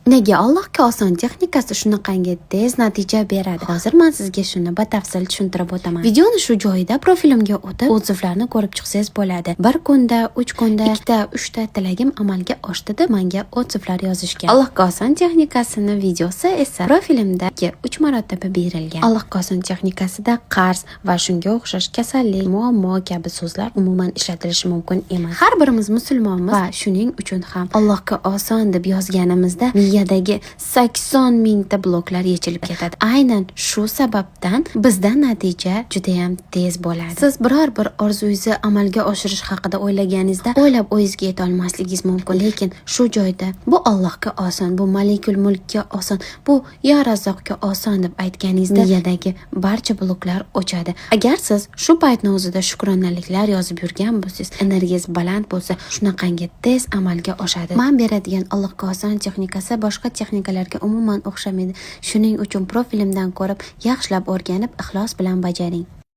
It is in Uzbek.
Nega Allohga oson texnikasi shunaqangi tez natija beradi? Hozir men sizga shuni batafsil tushuntirib o'taman. Videoni shu joyida profilimga o'tib, odzivlarni ko'rib chiqsangiz bo'ladi. Bir kunda, 3 kunda, 2 ta, 3 ta tilagim amalga oshdi-da, menga odzivlar yozishgan. Allohga oson texnikasini videosi esa profilimdagi 3 marotaba berilgan. Allohga oson texnikasida qarz va shunga o'xshash kasallik, muammo kabi so'zlar umuman ishlatilishi mumkin emas. Har birimiz musulmonmiz va shuning uchun ham Allohga oson deb yozganimizda miyadagi 80 mingta bloklar yechilib ketadi. Aynan shu sababdan bizda natija juda ham tez bo'ladi. Siz biror bir orzungizni amalga oshirish haqida o'ylaganingizda o'ylab o'yingizga yeta olmasligingiz mumkin, lekin shu joyda bu Allohga oson, bu Malikul Mulkka oson, bu Ya Razzoqga oson deb aytganingizda miyadagi barcha bloklar o'chadi. Agar siz shu paytning o'zida shukronaliklar yozib yurgan bo'lsangiz, energiyangiz baland bo'lsa, shunaqangi tez amalga oshadi. Men beradigan Allohga oson texnikasi boshqa texnikalarga umuman o'xshamaydi. Shuning uchun profilimdan ko'rib, yaxshilab o'rganib, ixlos bilan bajaring.